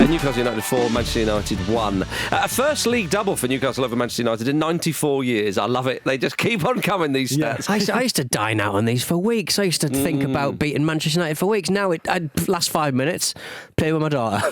Newcastle United 4, Manchester United 1. A first league double for Newcastle over Manchester United in 94 years. I love it. They just keep on coming, these stats. I used to dine out on these for weeks. I used to think about beating Manchester United for weeks. Now, last 5 minutes, play with my daughter.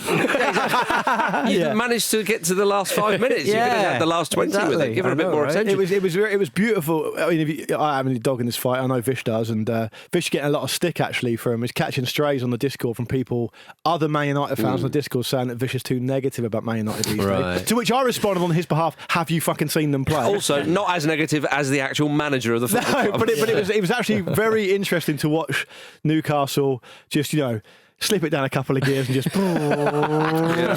You managed to get to the last 5 minutes. You could have had the last 20 with it. Give her a bit more attention. It was beautiful. I mean, I have any dog in this fight. I know Vish does, and Vish getting a lot of stick actually from his catching strays on the Discord from people, other Man United fans on the Discord, saying that Vish is too negative about Man United these days. To which I responded on his behalf, have you fucking seen them play? Also, not as negative as the actual manager of the football club. But it was actually very interesting to watch Newcastle just, slip it down a couple of gears and just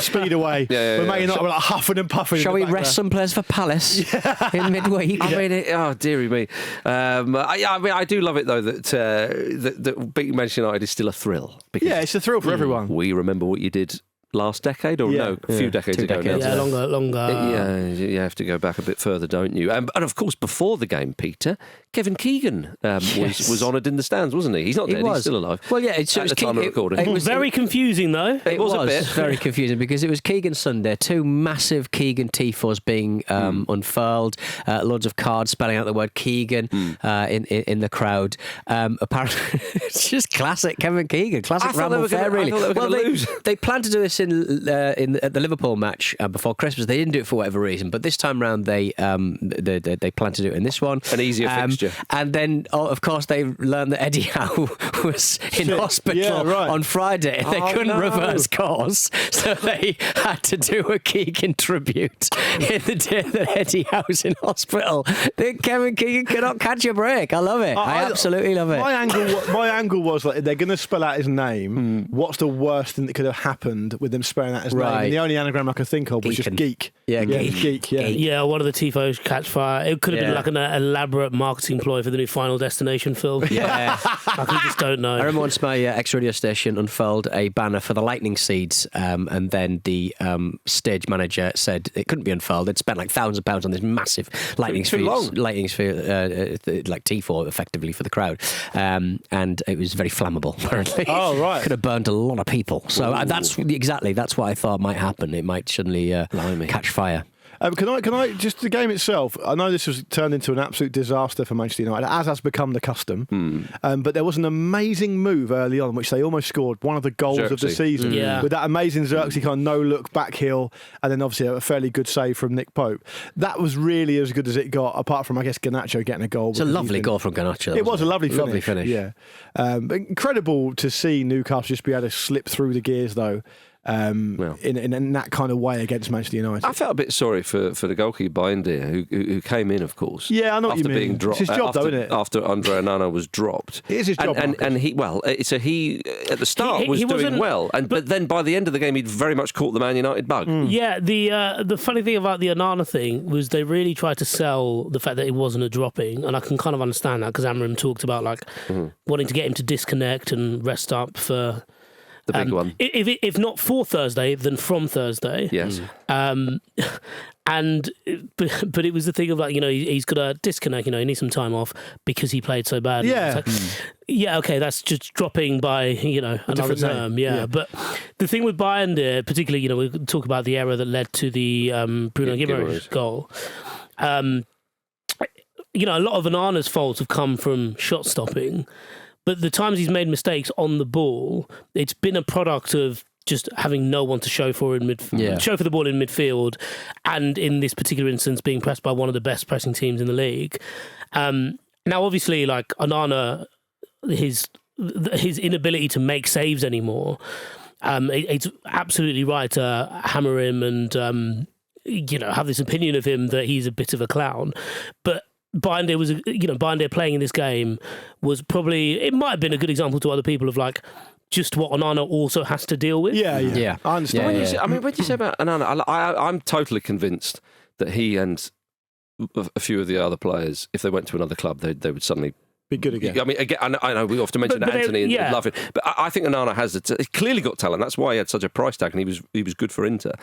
speed away. But Man United were like huffing and puffing. Shall we rest some players for Palace in midweek? I mean, dearie me. I do love it though that beating Manchester United is still a thrill. Because it's a thrill for everyone. We remember what you did last decade, or a few decades ago now. Yeah, longer. Yeah, you have to go back a bit further, don't you? And of course, before the game, Peter, Kevin Keegan was honoured in the stands, wasn't he? He's not dead, he's still alive. Well, yeah, it was the time of recording. It was very confusing, though. It was a bit very confusing because it was Keegan Sunday, two massive Keegan tifos being unfurled, loads of cards spelling out the word Keegan in the crowd. Apparently, it's just classic Kevin Keegan, classic Ramble Fair, really. They planned to do this at the Liverpool match before Christmas. They didn't do it for whatever reason, but this time round they planned to do it in this one. An easier fixture. And then, of course, they learned that Eddie Howe was in hospital on Friday. They couldn't reverse course, so they had to do a Keegan tribute in the day that Eddie Howe's in hospital. Kevin Keegan cannot catch a break. I love it. I absolutely love it. My angle was like, they're going to spell out his name. What's the worst thing that could have happened with them spelling out his name? And the only anagram I could think of was just geek. Yeah, geek. Yeah, one of the tifos catch fire. It could have been like an elaborate marketing ploy for the new Final Destination film. Yeah. Like we just don't know. I remember once my ex-radio station unfurled a banner for the Lightning Seeds, and then the stage manager said it couldn't be unfurled. They'd spent like thousands of pounds on this massive Lightning Sphere, like tifo effectively for the crowd, and it was very flammable, apparently. Oh, right. Could have burnt a lot of people. So that's what I thought might happen. It might suddenly catch fire. Can I just the game itself? I know this was turned into an absolute disaster for Manchester United, as has become the custom. But there was an amazing move early on, which they almost scored one of the goals of the season. With that amazing Xerxes kind of no-look back heel, and then obviously a fairly good save from Nick Pope. That was really as good as it got, apart from I guess Garnacho getting a goal. It's a lovely goal from Garnacho. It was a lovely finish. Yeah, incredible to see Newcastle just be able to slip through the gears though. In that kind of way against Manchester United. I felt a bit sorry for the goalkeeper Bindia, who came in, of course. Yeah, I know what you mean. Being dropped, it's his job, though, isn't it? After Andre Onana was dropped. It is his job. And he at the start was doing well, but then by the end of the game, he'd very much caught the Man United bug. Yeah, the funny thing about the Onana thing was they really tried to sell the fact that it wasn't a dropping, and I can kind of understand that because Amorim talked about wanting to get him to disconnect and rest up for the big one. If not for Thursday, then from Thursday. Yes. But it was the thing of he's got to disconnect. He needs some time off because he played so badly. Yeah. Yeah. Okay, that's just dropping by another term. Yeah. But the thing with Bayern there, particularly we talk about the error that led to the Bruno Guimaraes goal. A lot of Onana's faults have come from shot stopping. But the times he's made mistakes on the ball, it's been a product of just having no one to show for show for the ball in midfield, and in this particular instance, being pressed by one of the best pressing teams in the league. Now, obviously, Onana, his inability to make saves anymore, it's absolutely right to hammer him and have this opinion of him that he's a bit of a clown, but. Bayern playing in this game was probably, it might have been a good example to other people of just what Onana also has to deal with. Yeah. I understand. When you say about Onana, I'm totally convinced that he and a few of the other players, if they went to another club, they would suddenly Be good again. I mean, again, I know we often mention Anthony and love it, but I think Onana has he's clearly got talent. That's why he had such a price tag, and he was good for Inter.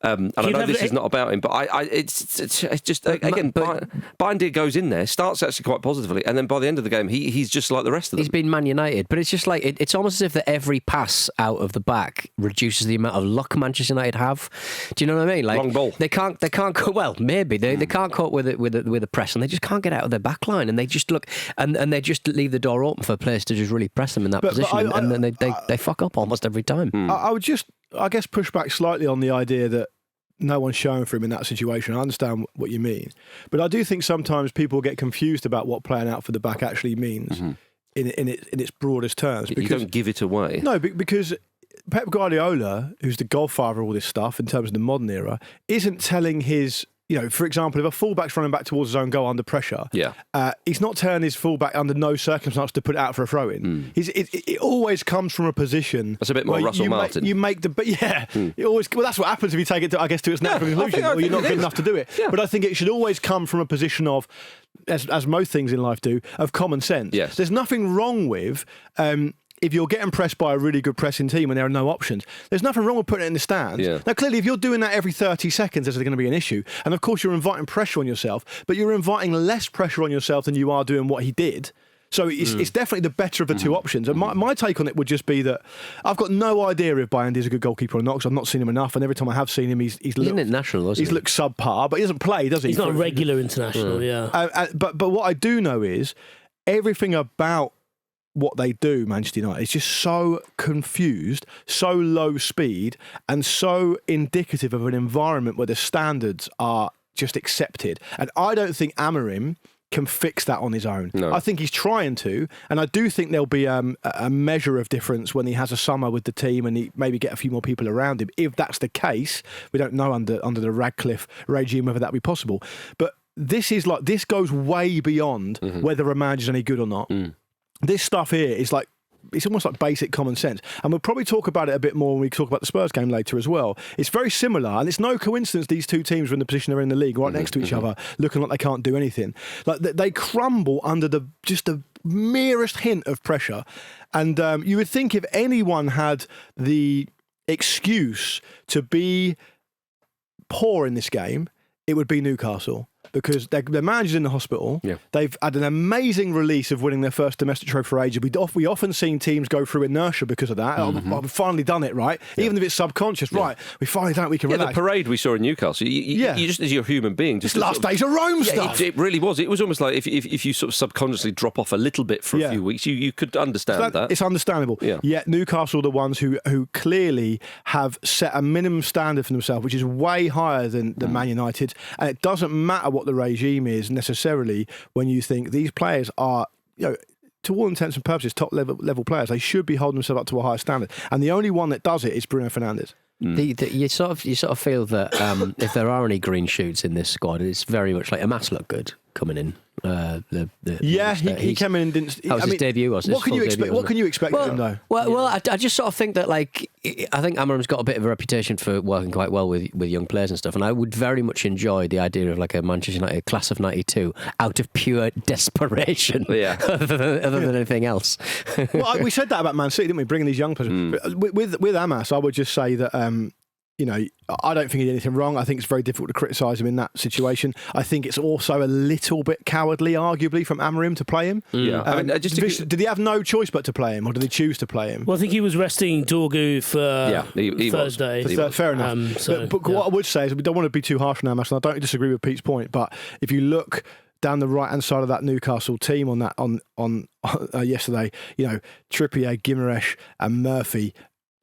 And I know this is not about him, but it's just again, Bayern goes in there, starts actually quite positively, and then by the end of the game, he's just like the rest of them. He's been Man United, but it's just like it's almost as if that every pass out of the back reduces the amount of luck Manchester United have. Do you know what I mean? Like long ball. They can't cope. Well, maybe they can't cope with the press, and they just can't get out of their back line, and they just look and they just leave the door open for players to just really press them in that position, and then they fuck up almost every time. I would just, I guess, push back slightly on the idea that no one's showing for him in that situation. I understand what you mean, but I do think sometimes people get confused about what playing out for the back actually means in its broadest terms. Because, you don't give it away. No, because Pep Guardiola, who's the godfather of all this stuff in terms of the modern era, isn't telling his... for example, if a fullback's running back towards his own goal under pressure, he's not telling his fullback under no circumstance to put it out for a throw-in. It always comes from a position. That's a bit more Russell Martin. You make it always. Well, that's what happens if you take it to its natural conclusion, or you're not good enough to do it. Yeah. But I think it should always come from a position of, as most things in life do, of common sense. Yes. There's nothing wrong with. If you're getting pressed by a really good pressing team and there are no options, there's nothing wrong with putting it in the stands. Yeah. Now, clearly, if you're doing that every 30 seconds, there's going to be an issue. And of course, you're inviting pressure on yourself, but you're inviting less pressure on yourself than you are doing what he did. So it's definitely the better of the two options. And my take on it would just be that I've got no idea if Bayern is a good goalkeeper or not, because I've not seen him enough. And every time I have seen him, he's looked international, isn't he? He's looked subpar, but he doesn't play, does he? He's not a regular international, But what I do know is everything about what they do, Manchester United, is just so confused, so low speed, and so indicative of an environment where the standards are just accepted. And I don't think Amorim can fix that on his own. No. I think he's trying to, and I do think there'll be a measure of difference when he has a summer with the team and he maybe get a few more people around him. If that's the case, we don't know under the Radcliffe regime whether that be possible. But this goes way beyond whether a manager's any good or not. This stuff here is like, it's almost like basic common sense. And we'll probably talk about it a bit more when we talk about the Spurs game later as well. It's very similar, and it's no coincidence these two teams are in the position they're in the league, right next to each other, looking like they can't do anything. Like they crumble under the merest hint of pressure. And you would think if anyone had the excuse to be poor in this game, it would be Newcastle. Because their manager's in the hospital. Yeah. They've had an amazing release of winning their first domestic trophy for ages. We often seen teams go through inertia because of that. We've finally done it, right? Yeah. Even if it's subconscious, right? We finally done it, we can relax. The parade we saw in Newcastle, you just as you're a human being. Just last days of Rome stuff. It really was. It was almost like if you sort of subconsciously drop off a little bit for a few weeks, you could understand that. It's understandable. Yeah. Yet Newcastle are the ones who clearly have set a minimum standard for themselves, which is way higher than Man United. And it doesn't matter what the regime is necessarily when you think these players are, to all intents and purposes, top level players. They should be holding themselves up to a higher standard. And the only one that does it is Bruno Fernandes. You sort of feel that if there are any green shoots in this squad, it's very much like Amas looked good coming in. He came in and didn't. That was his debut, was it? What can you expect? What can you expect of him, though? Well, I just sort of think that, like, I think Amorim's got a bit of a reputation for working quite well with young players and stuff, and I would very much enjoy the idea of like a Manchester United class of '92 out of pure desperation, other than anything else. Well, we said that about Man City, didn't we? Bringing these young players with Amas, I would just say that. I don't think he did anything wrong. I think it's very difficult to criticise him in that situation. I think it's also a little bit cowardly, arguably, from Amorim to play him. Yeah. Did he have no choice but to play him, or did he choose to play him? Well, I think he was resting Dorgu for Thursday. Fair enough. But what I would say is we don't want to be too harsh on Amas, and I don't disagree with Pete's point, but if you look down the right-hand side of that Newcastle team on yesterday, Trippier, Guimaraes and Murphy,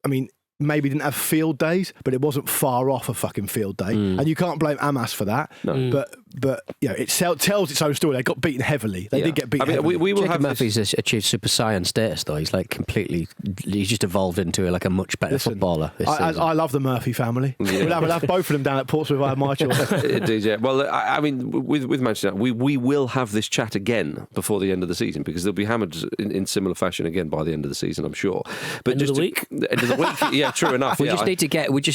I mean, maybe didn't have field days, but it wasn't far off a fucking field day. And you can't blame Amas for that. No. But it tells its own story. They got beaten heavily. They did get beaten heavily. We will Jacob Murphy's achieved Super Saiyan status, though. He's like completely... He's just evolved into like a much better footballer this season. I love the Murphy family. Yeah. We'll have both of them down at Portsmouth if I had my choice. Indeed, yeah. Well, I mean, with Manchester United, we will have this chat again before the end of the season, because they'll be hammered in similar fashion again by the end of the season, I'm sure. But end of the week? End of the week, yeah, true enough. We just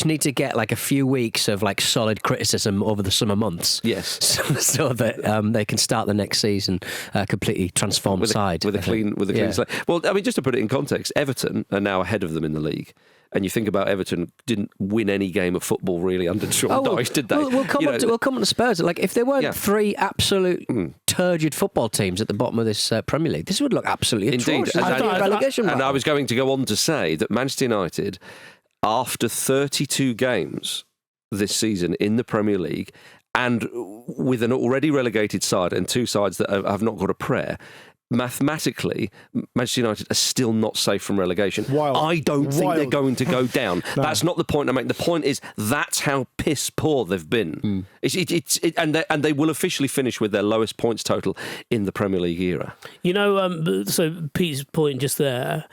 need to get like a few weeks of like solid criticism over the summer months. Yes. so that they can start the next season completely transformed side with a clean slate. Well, I mean, just to put it in context, Everton are now ahead of them in the league. And you think about Everton didn't win any game of football really under Sean Dyche, did they? We'll come on to Spurs. Like if there weren't three absolute turgid football teams at the bottom of this Premier League, this would look absolutely atrocious. Indeed. And I was going to go on to say that Manchester United, after 32 games this season in the Premier League, and with an already relegated side and two sides that have not got a prayer, mathematically, Manchester United are still not safe from relegation. I don't think they're going to go down. No. That's not the point I'm making. The point is that's how piss poor they've been. And they will officially finish with their lowest points total in the Premier League era. You know, so Pete's point just there.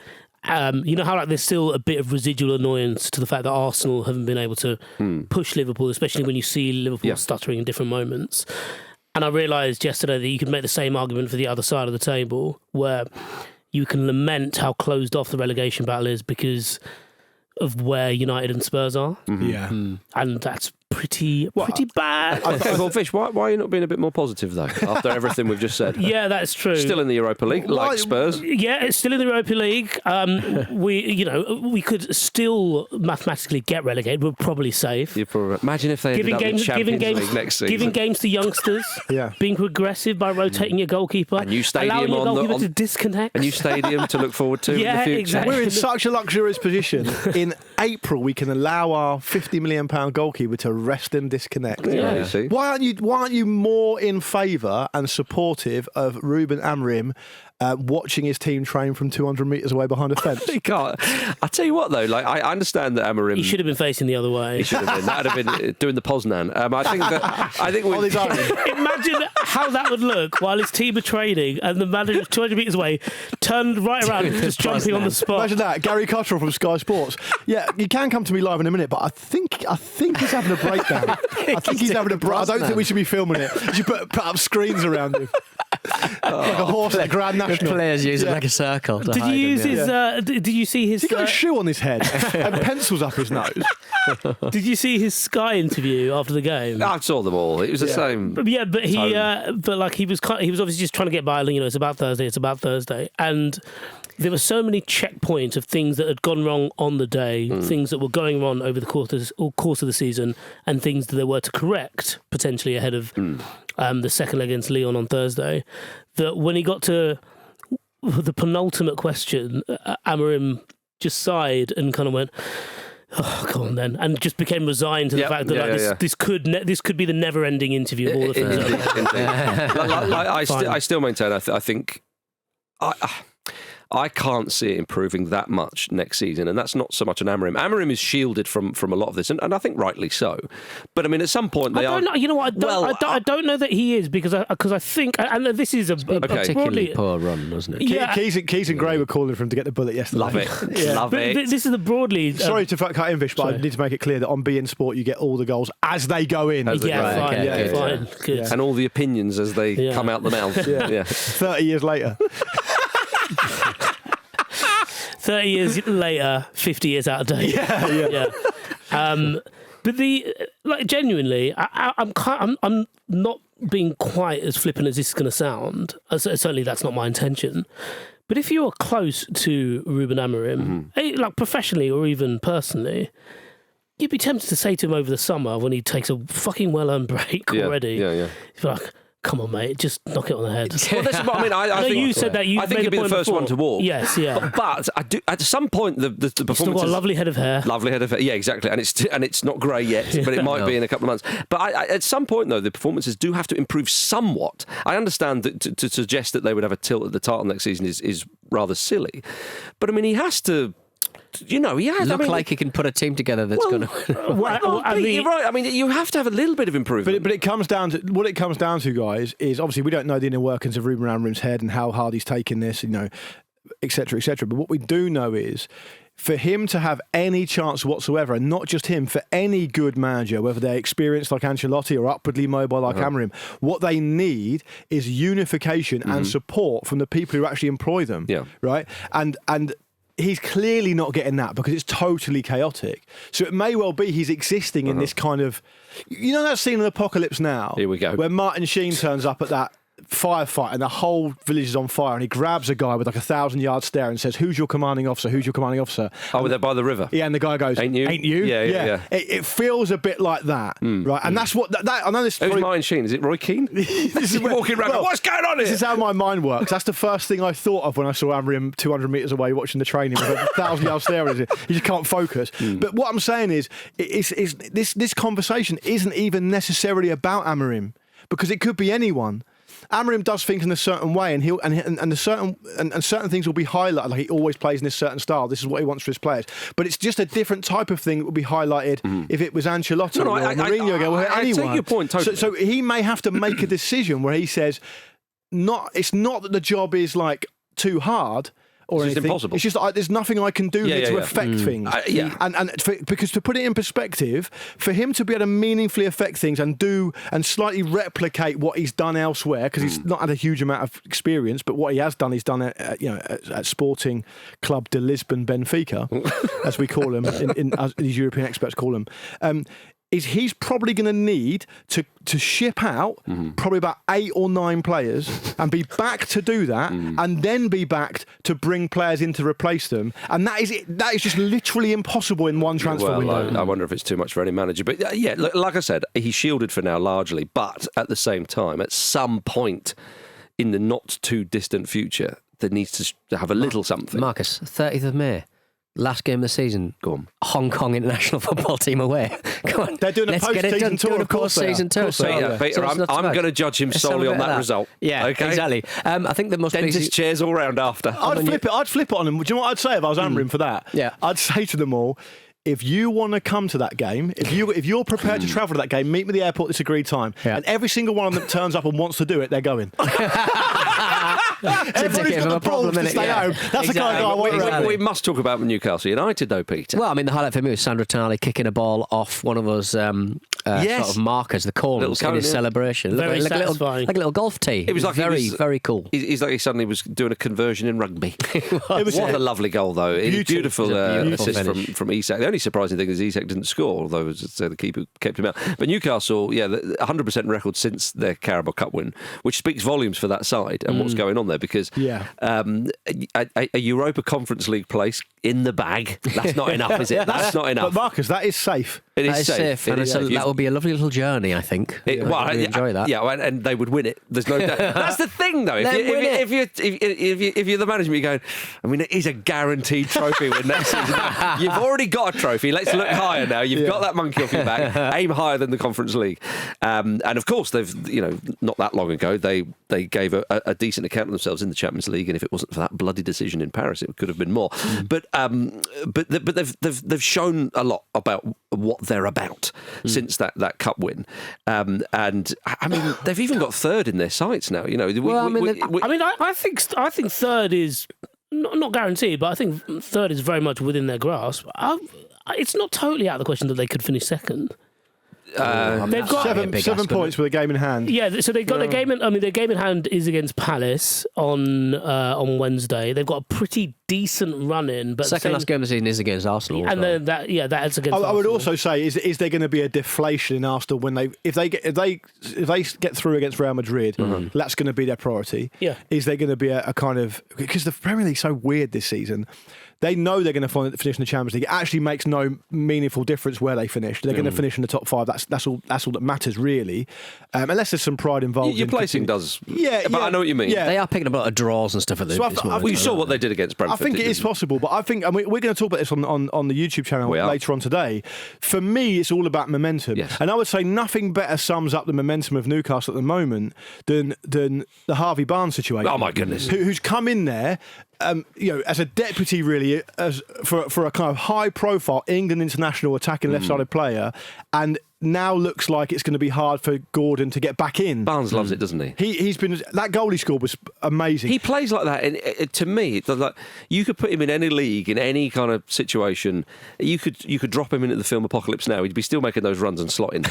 You know how there's still a bit of residual annoyance to the fact that Arsenal haven't been able to push Liverpool, especially when you see Liverpool stuttering in different moments. And I realised yesterday that you could make the same argument for the other side of the table, where you can lament how closed off the relegation battle is because of where United and Spurs are. Mm-hmm. Yeah. And that's pretty bad. Well, Vish, why are you not being a bit more positive, though, after everything we've just said? Yeah, that's true. Still in the Europa League, like Spurs. Yeah, it's still in the Europa League. We could still mathematically get relegated. We're probably safe. Imagine if they ended up in Champions League next season. Giving games to youngsters, being progressive by rotating your goalkeeper, a new stadium allowing your goalkeeper to disconnect. A new stadium to look forward to in the future. Exactly. We're in such a luxurious position. In April, we can allow our £50 million goalkeeper to rest and disconnect. Yeah, you see. Why aren't you more in favour and supportive of Ruben Amorim watching his team train from 200 metres away behind a fence? He can't. I tell you what, though, I understand that Amorim. He should have been facing the other way. He should have been. That would have been doing the Poznan. I think on his own. Imagine how that would look while his team are training and the manager 200 metres away turned right around just jumping on the spot. Imagine that. Gary Cottrell from Sky Sports. Yeah, you can come to me live in a minute, but I think he's having a breakdown. I think he's having a breakdown. I don't think we should be filming it. You should put up screens around him. Like a horse at a Grand National. Players use it like a circle. Did you use his? Did you see his? Has he got a shoe on his head and pencils up his nose? Did you see his Sky interview after the game? I saw them all. It was the same. But he was obviously just trying to get by. It's about Thursday, and there were so many checkpoints of things that had gone wrong on the day, things that were going wrong over the course of the season, and things that they were to correct potentially ahead of the second leg against Lyon on Thursday. That when he got to the penultimate question, Amorim just sighed and kind of went, "Oh, come on then," and just became resigned to the fact that this could be the never-ending interview of all the things. I still maintain. I think I can't see it improving that much next season, and that's not so much an Amorim. Amorim is shielded from a lot of this, and I think rightly so. But I mean, at some point they are. You know what? I don't know that he is because I think, and this is a particularly poor run, wasn't it? Yeah, Keys and Gray were calling for him to get the bullet yesterday. Love it, love it. This is the broadly. Sorry to cut in, Vish, but I need to make it clear that on beIN Sport you get all the goals as they go in. Fine. Good. And all the opinions as they come out the mouth. 30 years later. 30 years later, 50 years out of date. Yeah. But genuinely, I'm not being quite as flippant as this is going to sound. Certainly, that's not my intention. But if you are close to Ruben Amorim, like professionally or even personally, you'd be tempted to say to him over the summer when he takes a fucking well-earned break already. Yeah. You'd be like, come on, mate, just knock it on the head. Well, that's what I mean. I think you said that. I think he'd be the first one to walk. Yes, yeah. But I do. At some point, the performance. Still got a lovely head of hair. Lovely head of hair. Yeah, exactly. And it's not grey yet, but it might be in a couple of months. But at some point, though, the performances do have to improve somewhat. I understand that to suggest that they would have a tilt at the title next season is rather silly. But I mean, he has to. He has. Look like he can put a team together that's going to win. You're right. I mean, you have to have a little bit of improvement. But it comes down to what it comes down to, guys. Is obviously we don't know the inner workings of Ruben Amorim's head and how hard he's taking this, etc., etc. But what we do know is, for him to have any chance whatsoever, and not just him, for any good manager, whether they're experienced like Ancelotti or upwardly mobile like Amorim, what they need is unification and support from the people who actually employ them. Yeah. Right. And he's clearly not getting that because it's totally chaotic. So it may well be he's existing in this kind of... You know that scene in Apocalypse Now? Here we go. Where Martin Sheen turns up at that firefight and the whole village is on fire and he grabs a guy with like 1,000-yard stare and says, "Who's your commanding officer? Who's your commanding officer?" Oh, they're by the river. Yeah, and the guy goes, "Ain't you? Ain't you?" Yeah. It feels a bit like that, right? And that's what I know. This Who's Martin Sheen? Is it Roy Keane? This is walking around. What's going on here? This is how my mind works. That's the first thing I thought of when I saw Amorim 200 metres away watching the training with a 1,000-yard stare. You just can't focus. But what I'm saying is this conversation isn't even necessarily about Amorim because it could be anyone. Amorim does things in a certain way, and certain things will be highlighted. Like he always plays in this certain style. This is what he wants for his players. But it's just a different type of thing that would be highlighted if it was Ancelotti or Mourinho or anyone. I take your point totally. So he may have to make a decision where he says, it's not that the job is like too hard. Or it's anything. just impossible. It's just there's nothing I can do here to affect things. Because to put it in perspective, for him to be able to meaningfully affect things and slightly replicate what he's done elsewhere, because he's not had a huge amount of experience, but what he has done, he's done at Sporting Club de Lisbon Benfica, as we call him, as these European experts call him. Is he's probably going to need to ship out probably about 8 or 9 players and be back to do that and then be backed to bring players in to replace them. And that is just literally impossible in one transfer window. I wonder if it's too much for any manager. But like I said, he's shielded for now largely. But at the same time, at some point in the not too distant future, there needs to have a little something. Marcus, 30th of May. Last game of the season. Go on. Hong Kong international football team away. Come on. They're doing a post-season tour. Of course, season tour. Peter, I'm going to judge him solely on that result. Yeah, okay? Exactly. I think the most dentist chairs all round after. I'd flip it on them. Do you know what I'd say if I was Amorim for that? Yeah. I'd say to them all, if you want to come to that game, if you're prepared to travel to that game, meet me at the airport this agreed time. Yeah. And every single one of them turns up and wants to do it, they're going. Everybody's got the balls to stay home. That's the kind of guy I want. We must talk about Newcastle United, though, Peter. Well, I mean, the highlight for me was Sandro Tonali kicking a ball off one of those sort of markers, the corners in his celebration. Very satisfying. Like a little golf tee. It was like very cool. He's like he suddenly was doing a conversion in rugby. What a lovely goal, though. Beautiful assist from Isak. The only surprising thing is Isak didn't score, although the keeper kept him out. But Newcastle, 100% record since their Carabao Cup win, which speaks volumes for that side and what's going on there, because a Europa Conference League place in the bag, that's not enough, is it? That's not enough. But Marcus, that is safe. It is safe. And that would be a lovely little journey, I think. Enjoy that. Yeah, and they would win it. There's no doubt. That's the thing, though. If you're the management, you're going, I mean, it is a guaranteed trophy win next season. You've already got a trophy. Let's look higher now. You've got that monkey off your back. Aim higher than the Conference League. And of course, they've not that long ago they gave a decent account of themselves in the Champions League. And if it wasn't for that bloody decision in Paris, it could have been more. But they've shown a lot about what they're about since that cup win. And I mean, they've even got third in their sights now. I think third is not guaranteed, but I think third is very much within their grasp. It's not totally out of the question that they could finish second. They've got 7 points with a game in hand. Yeah, so they've got their game in. I mean, their game in hand is against Palace on Wednesday. They've got a pretty decent run in, but second last game of the season is against Arsenal. And then that's against. I would also say is there going to be a deflation in Arsenal when if they get through against Real Madrid? That's going to be their priority. Yeah. Is there going to be a kind of, because the Premier League's so weird this season? They know they're going to finish in the Champions League. It actually makes no meaningful difference where they finish. They're going to finish in the top 5. That's all that matters, really. Unless there's some pride involved. Your placing does. Yeah, but I know what you mean. Yeah. They are picking up a lot of draws and stuff at this moment. Well, you saw what they did against Brentford. I think it is possible, but I think we're going to talk about this on the YouTube channel later on today. For me, it's all about momentum. Yes. And I would say nothing better sums up the momentum of Newcastle at the moment than the Harvey Barnes situation. Oh, my goodness. Who's come in there as a deputy, really, for a kind of high-profile England international attacking left-sided player, and now looks like it's going to be hard for Gordon to get back in. Barnes loves it, doesn't he? He's been, that goal he scored was amazing. He plays like that, and to me, like, you could put him in any league, in any kind of situation. You could drop him into the film Apocalypse Now. He'd be still making those runs and slotting.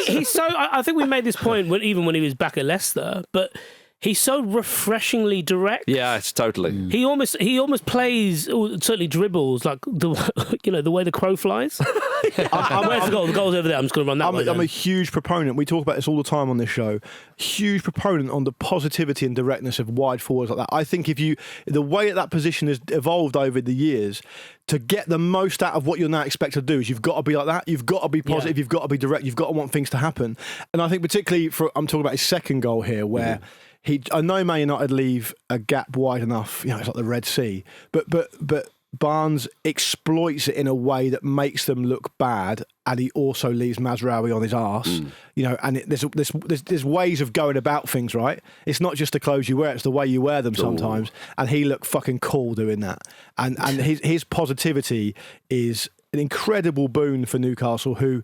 He's so. I think we made this point even when he was back at Leicester, but he's so refreshingly direct. Yeah, it's totally. He almost plays, or certainly dribbles like the way the crow flies. Where's the goal? The goal's over there. I'm just going to run that way. I'm a huge proponent. We talk about this all the time on this show. Huge proponent on the positivity and directness of wide forwards like that. I think the way that position has evolved over the years, to get the most out of what you're now expected to do is you've got to be like that. You've got to be positive. You've got to be direct. You've got to want things to happen. And I think particularly I'm talking about his second goal here, where I know Man United leave a gap wide enough. It's like the Red Sea, but Barnes exploits it in a way that makes them look bad, and he also leaves Mazraoui on his arse. And there's ways of going about things, right? It's not just the clothes you wear; it's the way you wear them sometimes. And he looked fucking cool doing that. And his positivity is an incredible boon for Newcastle, who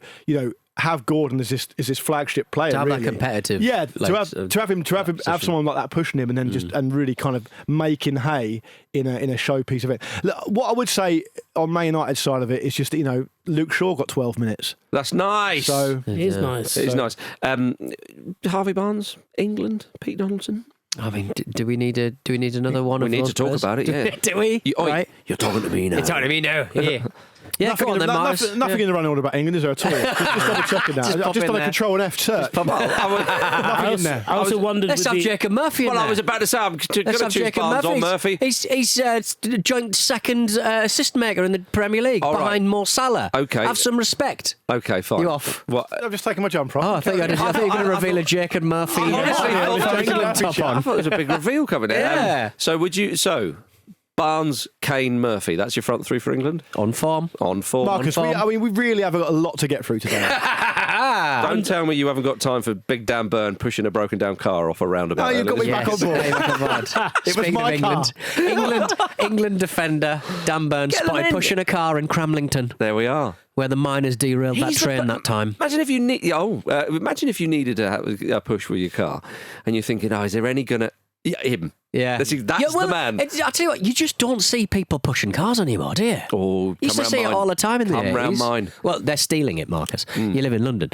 have Gordon as this flagship player. To have really. that competitive. Yeah, to have someone like that pushing him and then and really kind of making hay in a showpiece event. Look, what I would say on Man United's side of it is just that, Luke Shaw got 12 minutes. That's nice. So it is nice. It is nice. Harvey Barnes, England, Pete Donaldson. I mean, do we need another one? We need to talk about it. Yeah. Do we? Right. You're talking to me now. You're talking to me now. Yeah. Yeah, nothing in the running order about England, is there at all? Just double checking that. I've just done a Control and F search. I also wondered. Let's have Jacob Murphy in there. I was about to say, I'm going to choose Barnes or Murphy. He's joint second assist maker in the Premier League, behind Mo Salah. Okay. Have some respect. Okay, fine. You off? What? I'm just taking my jumper off. I thought you were going to reveal a Jacob Murphy England top on. I thought there was a big reveal coming in. Yeah. So Barnes, Kane, Murphy. That's your front three for England? On form. Marcus, we really have got a lot to get through today. Don't tell me you haven't got time for Big Dan Burn pushing a broken down car off a roundabout. No, you've got me back on board. It was my car. England defender Dan Burn spotted pushing a car in Cramlington. There we are. Where the miners derailed that train that time. Imagine if you needed a push with your car, and you're thinking, is there any gonna him? Yeah, that's the man. I tell you what, you just don't see people pushing cars anymore, do you? Oh, you used to see it all the time in the 80s. Come round mine. Well, they're stealing it, Marcus. You live in London,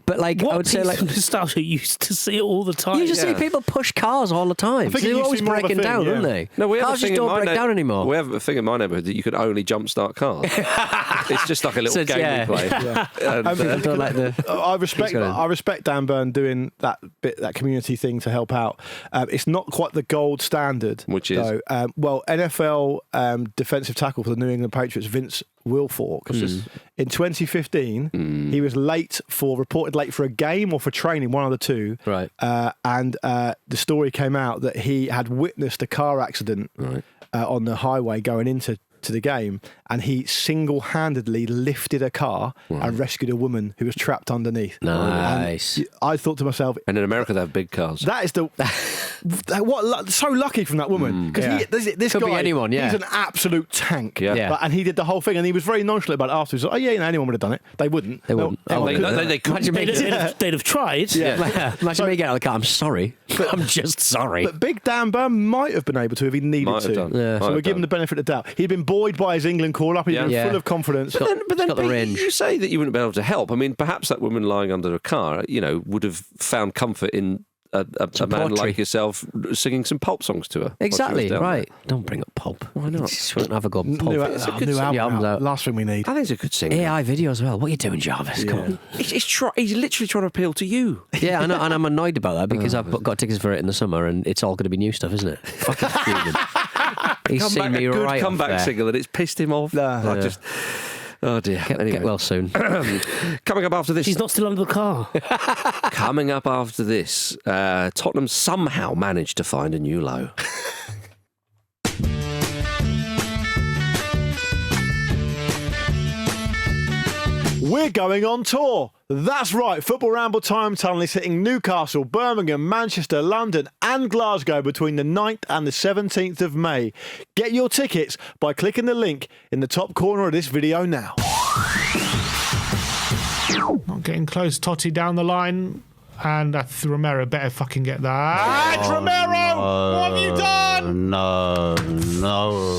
but I would say nostalgia. You used to see it all the time. You just see people push cars all the time. They're always breaking down, aren't they? No, cars just don't break down anymore. We have a thing in my neighbourhood that you can only jumpstart cars. It's just like a little game we play. I respect Dan Burn doing that community thing to help out. It's not quite the gold standard, which is NFL defensive tackle for the New England Patriots, Vince Wilfork. In 2015, he was reported late for a game or for training, one of the two. Right. And the story came out that he had witnessed a car accident on the highway going into the game, and he single-handedly lifted a car and rescued a woman who was trapped underneath. Nice. And I thought to myself, and in America they have big cars. That is so lucky from that woman, because this could guy, be anyone. Yeah, he's an absolute tank. Yeah. And he did the whole thing, and he was very nonchalant about it afterwards. Like, anyone would have done it. They wouldn't. They wouldn't. They couldn't. They'd have tried. Yeah. Imagine me getting out of the car. I'm sorry. I'm just sorry. But Big Dan Burn might have been able to if he needed to. Yeah. So we're giving him the benefit of the doubt. He'd been buoyed by his England call-up. He'd been full of confidence. But then got the range. You say that you wouldn't be able to help. I mean, perhaps that woman lying under a car, would have found comfort in a man like yourself singing some pulp songs to her. Exactly, right. Don't bring up pulp. Why not? She wouldn't have a good pulp. New album out. Last thing we need. I think it's a good singer. AI video as well. What are you doing, Jarvis? Come on. He's literally trying to appeal to you. Yeah, I know, and I'm annoyed about that because I've got tickets for it in the summer and it's all going to be new stuff, isn't it? Fucking fuming. He's seen me right off there. Comeback singer that it's pissed him off. Oh dear. Get well soon. Coming up after this. She's not still under the car. Coming up after this, Tottenham somehow managed to find a new low. We're going on tour. That's right. Football Ramble Time Tunnel is hitting Newcastle, Birmingham, Manchester, London and Glasgow between the 9th and the 17th of May. Get your tickets by clicking the link in the top corner of this video now. Not getting close. Totti down the line. And Romero better fucking get that. Romero! No, what have you done? No.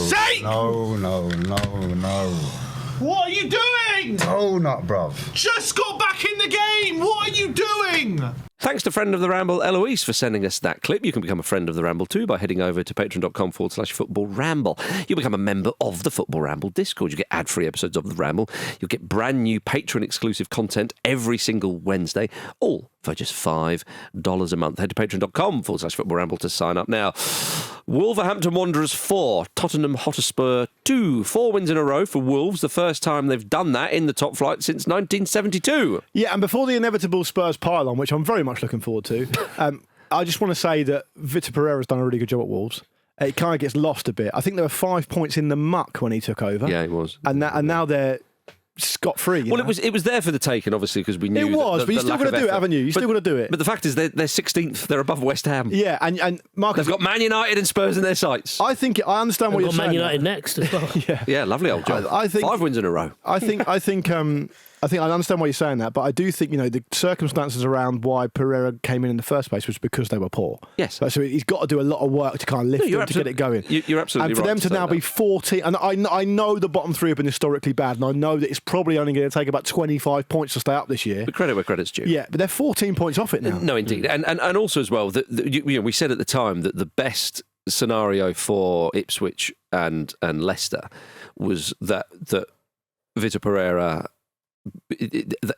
Say! No. What are you doing? Oh, not bruv. Just got back in the game. What are you doing? Thanks to friend of the Ramble, Eloise, for sending us that clip. You can become a friend of the Ramble too by heading over to patreon.com/Football Ramble. You'll become a member of the Football Ramble Discord. You get ad-free episodes of the Ramble. You'll get brand new Patreon-exclusive content every single Wednesday, all for just $5 a month. Head to patreon.com/Football Ramble to sign up now. Wolverhampton Wanderers 4, Tottenham Hotspur 2. 4 wins in a row for Wolves, the first time they've done that in the top flight since 1972. Yeah, and before the inevitable Spurs pile-on, which I'm very much looking forward to, I just want to say that Vitor Pereira's done a really good job at Wolves. It kind of gets lost a bit. I think there were 5 points in the muck when he took over. Yeah, it was. And now they're scot-free. Well, it was there for the taking, obviously, because we knew it was, but you're still going to do it, haven't you? You're still going to do it. But the fact is, they're 16th. They're above West Ham. Yeah, and Marcus, they've got Man United and Spurs in their sights. I understand what you're saying. Man United next as well. Yeah, lovely old job. I think 5 wins in a row. I think I understand why you're saying that, but I do think the circumstances around why Pereira came in the first place was because they were poor. Yes, so he's got to do a lot of work to kind of lift them to get it going. You're absolutely right. And for them to now be 14, and I know the bottom three have been historically bad, and I know that it's probably only going to take about 25 points to stay up this year. But credit where credit's due. Yeah, but they're 14 points off it now. No, indeed, and also as well that we said at the time that the best scenario for Ipswich and Leicester was that Vitor Pereira,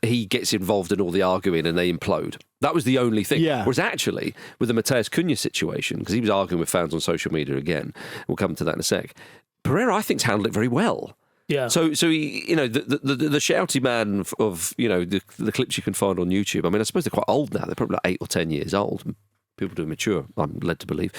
he gets involved in all the arguing and they implode. That was the only thing. Yeah. Whereas actually, with the Mateus Cunha situation, because he was arguing with fans on social media again, we'll come to that in a sec, Pereira, I think, handled it very well. Yeah. So he, the shouty man of, the clips you can find on YouTube, I mean, I suppose they're quite old now. They're probably like 8 or 10 years old. People do mature, I'm led to believe.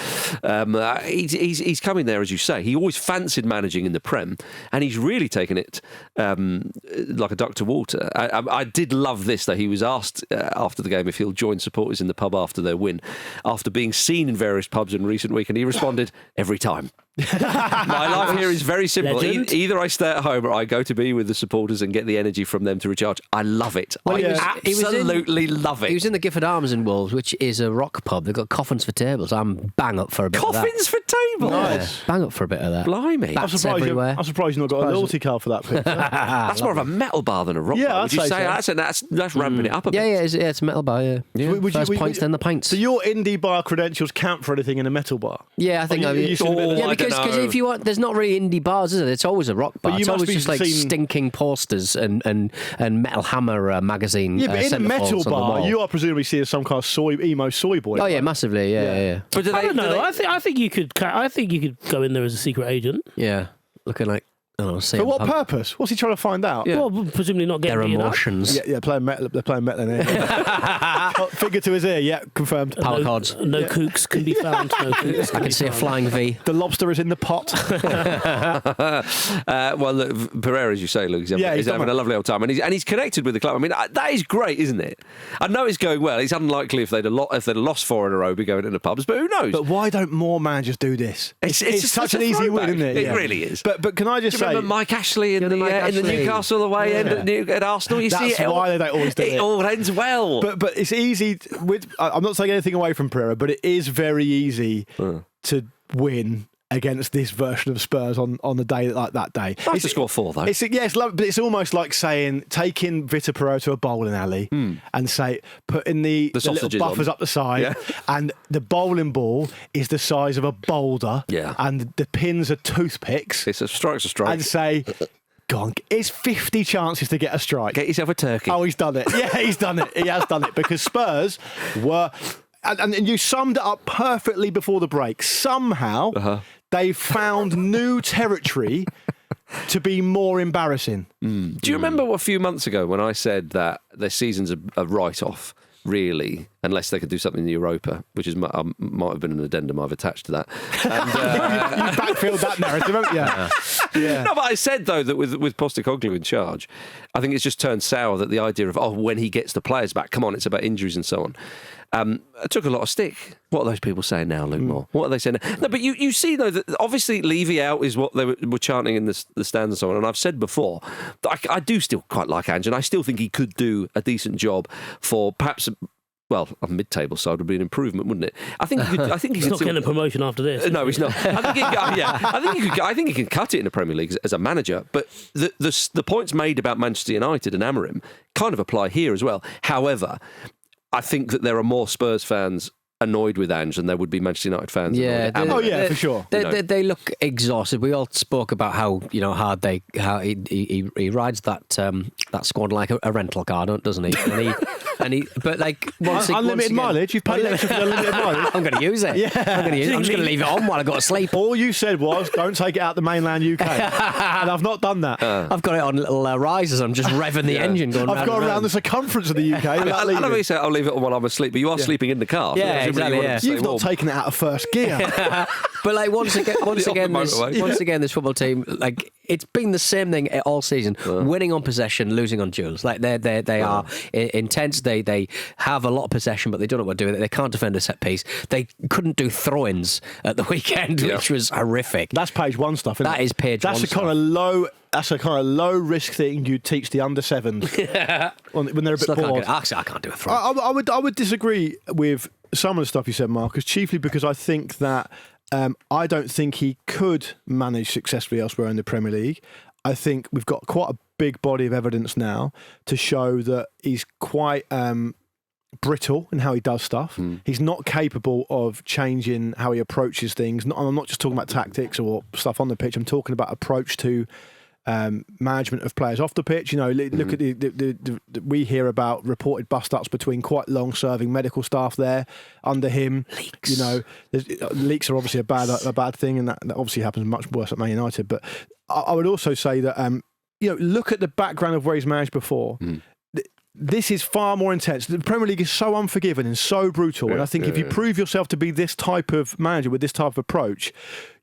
He's coming there, as you say. He always fancied managing in the Prem, and he's really taken it like a duck to water. I did love this, though. He was asked after the game if he'll join supporters in the pub after their win, after being seen in various pubs in recent week, and he responded, every time. My life here is very simple. Either I stay at home or I go to be with the supporters and get the energy from them to recharge. I love it. I absolutely love it. He was in the Gifford Arms in Wolves, which is a rock pub. They've got coffins for tables. I'm bang up for a bit of that. Coffins for tables? Nice. Bang up for a bit of that. Blimey. I'm surprised you've not got a loyalty card for that picture. That's more of a metal bar than a rock bar. Would you say so? That's ramping it up a bit? Yeah, it's a metal bar, yeah. First points, then the pints. So your indie bar credentials count for anything in a metal bar? Yeah, I think because if you want, there's not really indie bars, is it? It's always a rock bar. It's always just like stinking posters and Metal Hammer magazine. Yeah, but in a metal bar, you are presumably seen as some kind of emo soy boy. Oh yeah, massively, yeah. But I don't know. I think you could go in there as a secret agent. Yeah, looking like. For what purpose? What's he trying to find out? Yeah. Well, presumably not getting their emotions. Yeah, playing metal. They're playing metal in here. Finger to his ear. Yeah, confirmed. Power cards. No kooks can be found. I can see a flying V. The lobster is in the pot. Well, look, Pereira, as you say, Luke, he's having a lovely old time, and he's connected with the club. I mean, that is great, isn't it? I know it's going well. It's unlikely if they'd lost 4 in a row, be going into pubs, but who knows? But why don't more managers do this? It's such an easy win, isn't it? It really is. But can I just say? Remember Mike Ashley in the Newcastle away end at Arsenal? You see it. That's why they don't always do it. It all ends well. But it's easy. I'm not saying anything away from Pereira, but it is very easy to win against this version of Spurs on the day like that day. Nice to score 4 though. But it's almost like saying taking Vitor Pereira to a bowling alley and putting the little buffers up the side, and the bowling ball is the size of a boulder, and the pins are toothpicks. It's a strike, and say, go on, it's 50 chances to get a strike. Get yourself a turkey. Oh, he's done it. Yeah, he's done it. He has done it because Spurs were. And you summed it up perfectly before the break. Somehow, they found new territory to be more embarrassing. Do you remember a few months ago when I said that their season's a write-off, really, unless they could do something in Europa, which might have been an addendum I've attached to that. And, you backfilled that narrative, haven't you? Yeah. No, but I said, though, that with Postecoglou in charge, I think it's just turned sour that the idea of, when he gets the players back, come on, it's about injuries and so on. It took a lot of stick. What are those people saying now, Luke Moore? What are they saying now? No, but you see, though, that obviously Levy out is what they were chanting in the stands and so on. And I've said before, that I do still quite like Ange, and I still think he could do a decent job for perhaps a mid-table side would be an improvement, wouldn't it? I think he's not getting a promotion after this. No, he's not. I think he can cut it in the Premier League as a manager. But the points made about Manchester United and Amorim kind of apply here as well. However, I think that there are more Spurs fans annoyed with Ange than there would be Manchester United fans. Yeah, for sure. They look exhausted. We all spoke about how hard he rides that squad like a rental car, doesn't he? But like unlimited mileage. You've paid extra for the unlimited mileage. I'm going to use it. Yeah, I'm just going to leave it on while I go to sleep. All you said was, "Don't take it out the mainland UK," and I've not done that. I've got it on little risers. I'm just revving the engine going. I've gone around the circumference of the UK. I know you say I'll leave it on while I'm asleep, but you are sleeping in the car. Yeah, exactly. You've not taken it out of first gear. But like once again, this football team, like it's been the same thing all season: winning on possession, losing on duels. Like they are intense. They have a lot of possession, but they don't know what to do with it. They can't defend a set piece. They couldn't do throw-ins at the weekend, which was horrific. That's page one stuff. That is page one. That's a kind of low risk thing you teach the under sevens when they're a bit bored. Actually, I can't do a throw. I would disagree with some of the stuff you said, Marcus, chiefly because I think that I don't think he could manage successfully elsewhere in the Premier League. I think we've got quite a big body of evidence now to show that he's quite brittle in how he does stuff. He's not capable of changing how he approaches things. I'm not just talking about tactics or stuff on the pitch. I'm talking about approach to management of players off the pitch. Look at we hear about reported bust-ups between quite long-serving medical staff there under him. Leaks. Leaks are obviously a bad thing, and that obviously happens much worse at Man United. But I would also say that look at the background of where he's managed before. This is far more intense. The Premier League is so unforgiving and so brutal. And I think if you prove yourself to be this type of manager with this type of approach,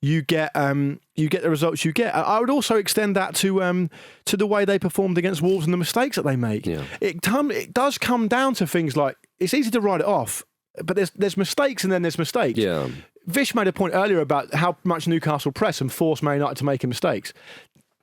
you get the results you get. I would also extend that to the way they performed against Wolves and the mistakes that they make. Yeah. It does come down to things like, it's easy to write it off, but there's mistakes and then there's mistakes. Yeah. Vish made a point earlier about how much Newcastle press and force Man United to making mistakes.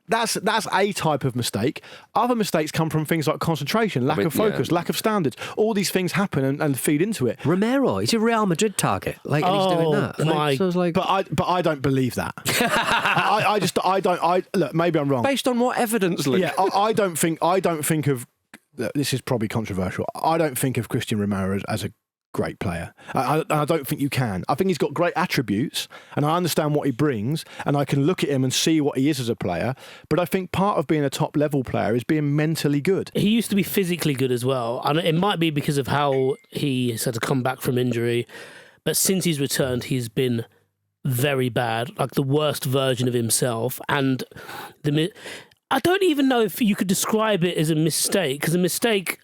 That's a type of mistake. Other mistakes come from things like concentration, lack of focus, lack of standards. All these things happen and feed into it. Romero, he's a Real Madrid target. And he's doing that. But I don't believe that. I don't. Look, maybe I'm wrong. Based on what evidence, Luke? Yeah, I don't think of. This is probably controversial. I don't think of Christian Romero as a great player. I don't think you can. I think he's got great attributes and I understand what he brings and I can look at him and see what he is as a player, but I think part of being a top level player is being mentally good. He used to be physically good as well, and it might be because of how he has had to come back from injury, but since he's returned he's been very bad, like the worst version of himself. And I don't even know if you could describe it as a mistake, because a mistake,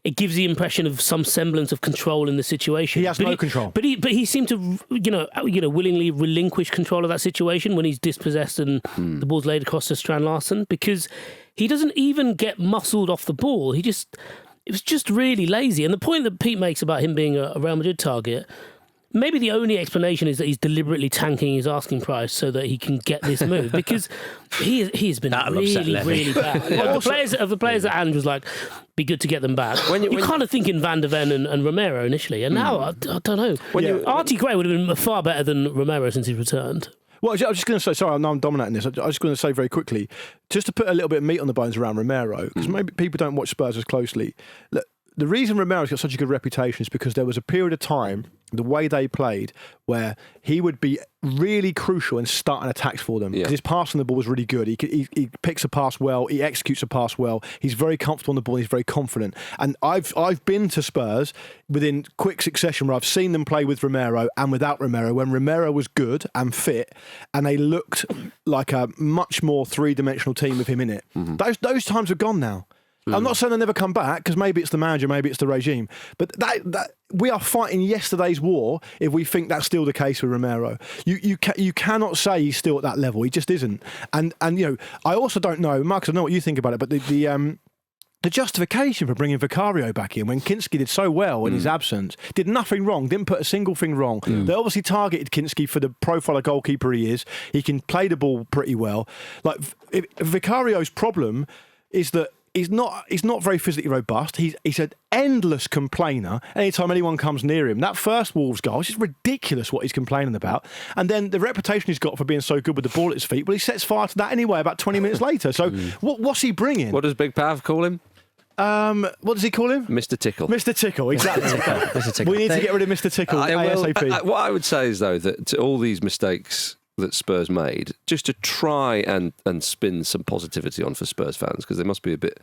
it gives the impression of some semblance of control in the situation. He has no control. But he seemed to, willingly relinquish control of that situation when he's dispossessed and the ball's laid across to Strand Larsen, because he doesn't even get muscled off the ball. It was just really lazy. And the point that Pete makes about him being a Real Madrid target, maybe the only explanation is that he's deliberately tanking his asking price so that he can get this move, because he's been really bad. The players that Andrew was like, be good to get them back. You're kind of thinking Van der Ven and Romero initially, and now I don't know. Artie Gray would have been far better than Romero since he's returned. Well, I was just going to say, sorry, I know I'm dominating this. I was just going to say very quickly, just to put a little bit of meat on the bones around Romero, because maybe people don't watch Spurs as closely. Look, the reason Romero's got such a good reputation is because there was a period of time, the way they played, where he would be really crucial in starting attacks for them. Because his passing the ball was really good. He picks a pass well. He executes a pass well. He's very comfortable on the ball. He's very confident. And I've been to Spurs within quick succession where I've seen them play with Romero and without Romero, when Romero was good and fit, and they looked like a much more three-dimensional team with him in it. Those times are gone now. I'm not saying they'll never come back, because maybe it's the manager, maybe it's the regime. But that we are fighting yesterday's war if we think that's still the case with Romero. You cannot say he's still at that level. He just isn't. And I also don't know, Marcus, I know what you think about it, but the justification for bringing Vicario back in when Kinski did so well in his absence, did nothing wrong, didn't put a single thing wrong. They obviously targeted Kinski for the profile of goalkeeper he is. He can play the ball pretty well. Like, Vicario's problem is that he's not very physically robust. He's an endless complainer anytime anyone comes near him. That first Wolves goal, it's just ridiculous what he's complaining about. And then the reputation he's got for being so good with the ball at his feet, well, he sets fire to that anyway about 20 minutes later. So what's he bringing? What does Big Pav call him? What does he call him? Mr. Tickle. Mr. Tickle, exactly. Mr. Tickle. We need to get rid of Mr. Tickle ASAP. What I would say is, though, that all these mistakes that Spurs made, just to try and spin some positivity on for Spurs fans, because they must be a bit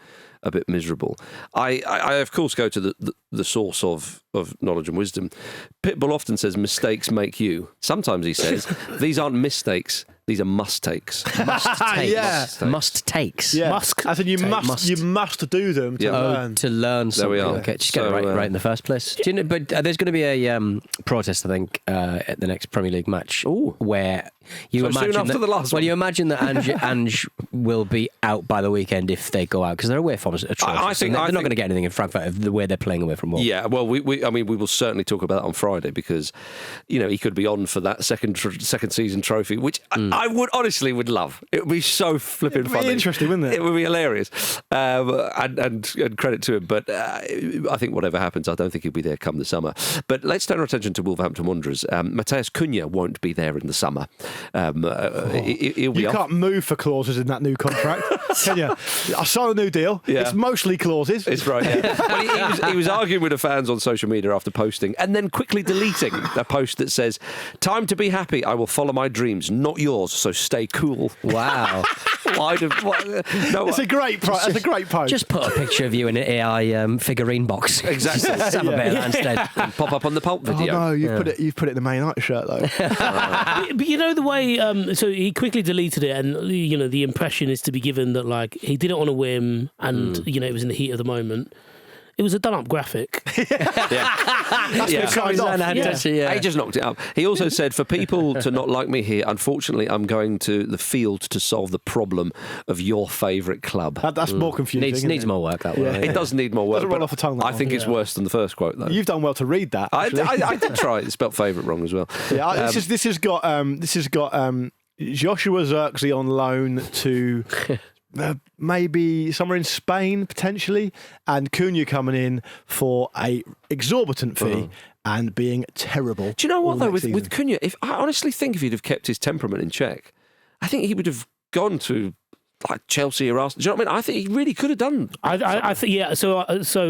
miserable. I of course go to the source of knowledge and wisdom. Pitbull often says mistakes make you. Sometimes he says these aren't mistakes. These are must-takes. Must-takes. Yeah. Must-takes. Yeah. Musk. As in you must do them to learn. To learn something. There we are. Okay, just get it right in the first place. Do you know, but there's going to be a protest, I think, at the next Premier League match. Where you imagine soon after the last one. You imagine that Ange will be out by the weekend if they go out, because their away forms are atrocious. They're not going to get anything in Frankfurt the way they're playing away from Wolves. Yeah, well, we will certainly talk about that on Friday, because he could be on for that second season trophy, which I would love. It would be so flipping funny. It would be interesting, wouldn't it? It would be hilarious, and credit to him. But I think whatever happens, I don't think he'll be there come the summer. But let's turn our attention to Wolverhampton Wanderers. Mateus Cunha won't be there in the summer. He'll be you off. can't move for clauses in that new contract, can you? I saw the new deal. Yeah. It's mostly clauses. It's right, yeah. Well, he was arguing with the fans on social media after posting, and then quickly deleting a post that says, "Time to be happy. I will follow my dreams, not yours. So stay cool." Wow. It's a great post. Just put a picture of you in an AI figurine box. Exactly. Just have a bit of that instead. And pop up on the Pulp video. Oh no, you've put it in the Man United shirt though. But you know the way, so he quickly deleted it, and the impression is to be given that like he did it on a whim, and it was in the heat of the moment. It was a done-up graphic. He just knocked it up. He also said, for people to not like me here, unfortunately, I'm going to the field to solve the problem of your favourite club. That's more confusing. Needs more work, that one. It does need more work. Doesn't roll off the tongue, that I think it's worse than the first quote, though. You've done well to read that. I did try. It's spelled favourite wrong as well. Yeah, this has got Joshua Zirkzee on loan to maybe somewhere in Spain potentially, and Cunha coming in for a exorbitant fee and being terrible. Do you know what though with Cunha? I honestly think if he'd have kept his temperament in check, I think he would have gone to like Chelsea or Arsenal. Do you know what I mean? I think he really could have done. I think yeah. So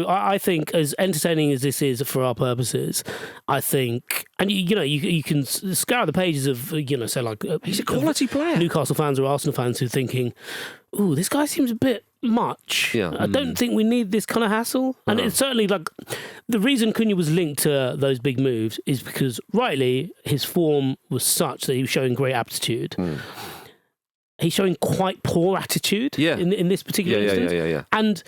I think, as entertaining as this is for our purposes, I think, and you can scour the pages of say like he's a quality player. Newcastle fans or Arsenal fans who are thinking, "Ooh, this guy seems a bit much. Yeah. I don't think we need this kind of hassle." And it's certainly like the reason Cunha was linked to those big moves is because rightly his form was such that he was showing great aptitude. He's showing quite poor attitude in this particular instance. Yeah. And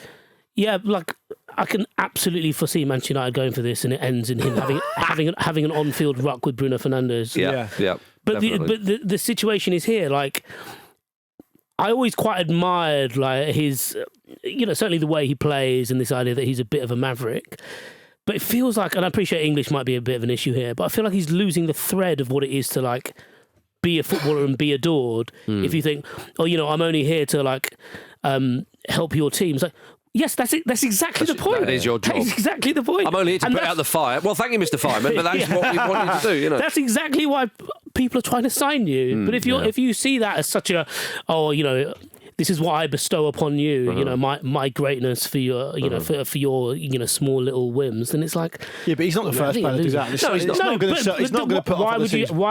like I can absolutely foresee Manchester United going for this, and it ends in him having an on-field ruck with Bruno Fernandes. Yeah. But the situation is here. Like I always quite admired like his, certainly the way he plays and this idea that he's a bit of a maverick. But it feels like, and I appreciate English might be a bit of an issue here, but I feel like he's losing the thread of what it is to like be a footballer and be adored. If you think, I'm only here to like help your team. It's like, yes, that's it. That's exactly the point. That is your job. That is exactly the point. I'm only here to put out the fire. Well, thank you, Mr. Fireman, but that's what we want you to do. That's exactly why people are trying to sign you. But if you see that as such a, this is what I bestow upon you, my greatness for your, for your, small little whims, then it's like, yeah, but he's not the first player to do that. No, he's not. He's not going to put. Why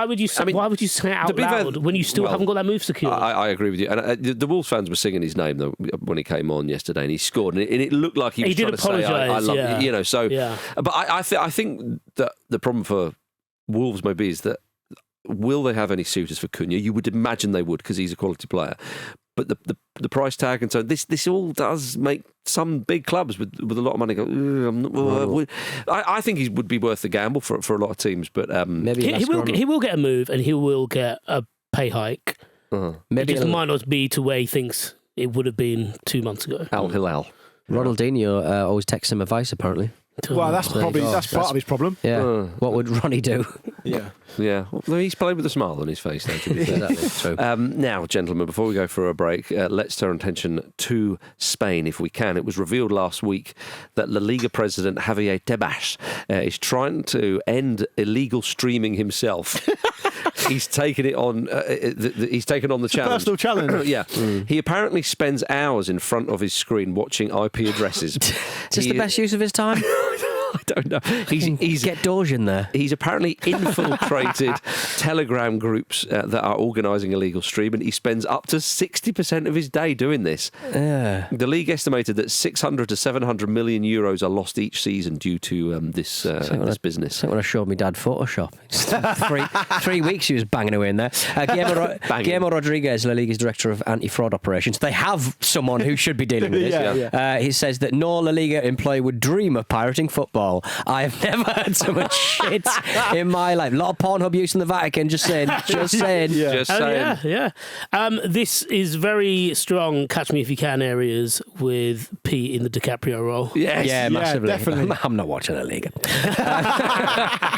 would you say it out loud when you still haven't got that move secured? I agree with you. And the Wolves fans were singing his name though when he came on yesterday, and he scored, and it looked like he was trying to say, "I love you," So, yeah. But I think that the problem for Wolves maybe is that will they have any suitors for Cunha? You would imagine they would, because he's a quality player. But the price tag, and so this all does make some big clubs with a lot of money go. I think he would be worth the gamble for a lot of teams, but maybe he will get a move and he will get a pay hike. Maybe it just might not be to where he thinks it would have been 2 months ago. Al Hilal. Ronaldinho always texts him advice apparently. Well, that's part of his problem. Yeah. What would Ronnie do? Yeah. Yeah, well, he's played with a smile on his face, though. To be fair. Now, gentlemen, before we go for a break, let's turn attention to Spain, if we can. It was revealed last week that La Liga president Javier Tebas is trying to end illegal streaming himself. He's taken it on. He's taken on the challenge. Personal challenge. Yeah. He apparently spends hours in front of his screen watching IP addresses. Is this the best use of his time? I don't know. He's get Doge in there. He's apparently infiltrated Telegram groups that are organising illegal streaming. He spends up to 60% of his day doing this. The league estimated that 600 to 700 million euros are lost each season due to this business. That's when I showed my dad Photoshop. 3 weeks he was banging away in there. Guillermo Rodriguez, La Liga's director of anti-fraud operations. They have someone who should be dealing with this. He says that no La Liga employee would dream of pirating football. I have never heard so much shit in my life. A lot of Pornhub use in the Vatican. Just saying. Just saying. This is very strong Catch Me If You Can areas with Pete in the DiCaprio role. Yes. Yeah, massively. Definitely. I'm not watching La Liga.